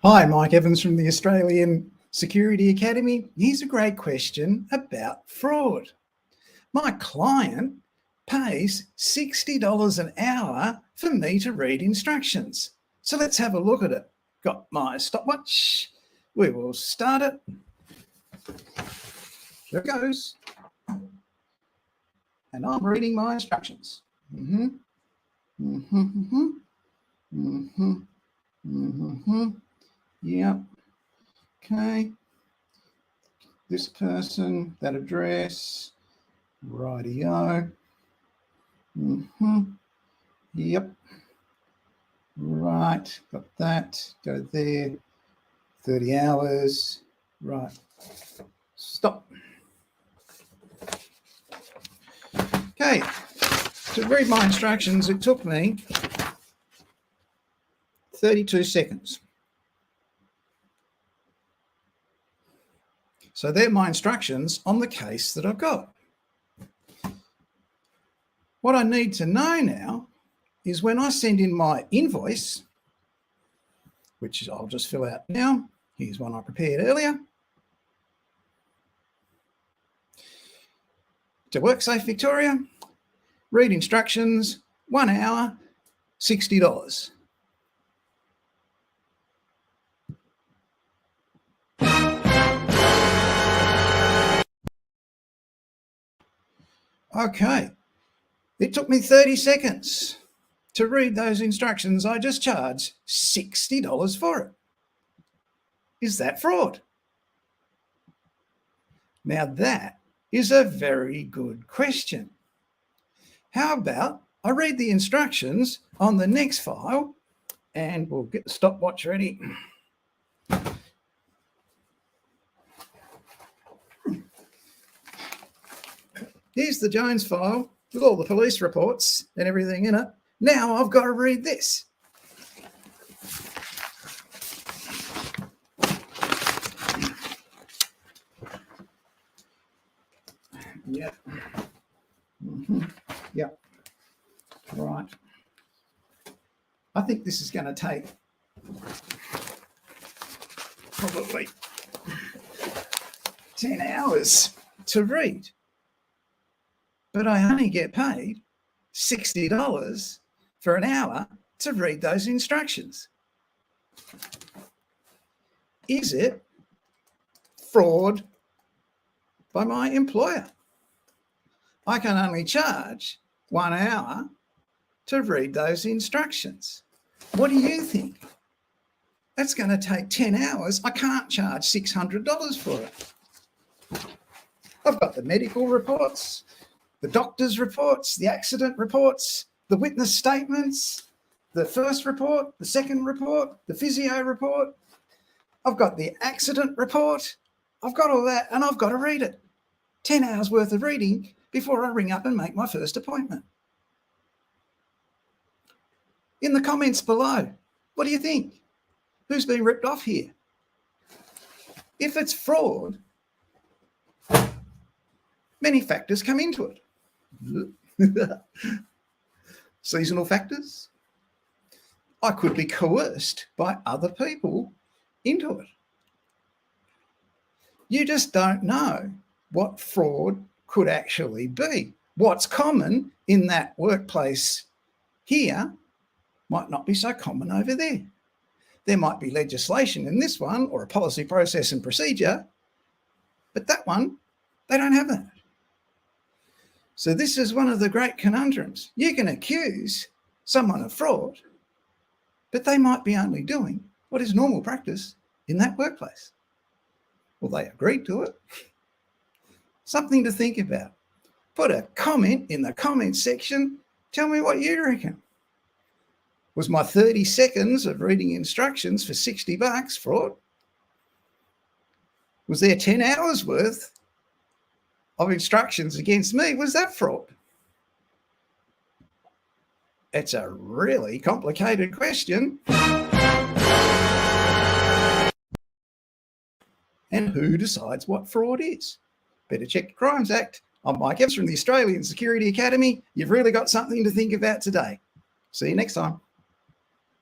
Hi, Mike Evans from the Australian Security Academy. Here's a great question about fraud. My client pays $60 an hour for me to read instructions. So let's have a look at it. Got my stopwatch. We will start it. Here it goes. And I'm reading my instructions. Yep. Okay. This person, that address. Rightio. Yep. Right. Got that. Go there. 30 hours. Right. Stop. Okay. To read my instructions, it took me 32 seconds. So they're my instructions on the case that I've got. What I need to know now is when I send in my invoice, which I'll just fill out now. Here's one I prepared earlier. To WorkSafe Victoria, read instructions, 1 hour, $60. Okay, it took me 30 seconds to read those instructions. I just charged $60 for it. Is that fraud? Now that is a very good question. How about I read the instructions on the next file and we'll get the stopwatch ready. Here's the Jones file with all the police reports and everything in it. Now I've got to read this. Yeah. Yeah. Right. I think this is going to take probably 10 hours to read. But I only get paid $60 for an hour to read those instructions. Is it fraud by my employer? I can only charge 1 hour to read those instructions. What do you think? That's going to take 10 hours. I can't charge $600 for it. I've got the medical reports, the doctor's reports, the accident reports, the witness statements, the first report, the second report, the physio report. I've got the accident report. I've got all that and I've got to read it. 10 hours worth of reading before I ring up and make my first appointment. In the comments below, what do you think? Who's been ripped off here? If it's fraud, many factors come into it. Seasonal factors. I could be coerced by other people into it. You just don't know what fraud could actually be. What's common in that workplace here might not be so common over there. There might be legislation in this one or a policy, process and procedure, but that one, they don't have that. So this is one of the great conundrums. You can accuse someone of fraud, but they might be only doing what is normal practice in that workplace. Well, they agreed to it. Something to think about. Put a comment in the comments section. Tell me what you reckon. Was my 30 seconds of reading instructions for $60 fraud? Was there 10 hours worth of instructions against me? Was that fraud? It's a really complicated question. And who decides what fraud is? Better check the Crimes Act. I'm Mike Evans from the Australian Security Academy. You've really got something to think about today. See you next time.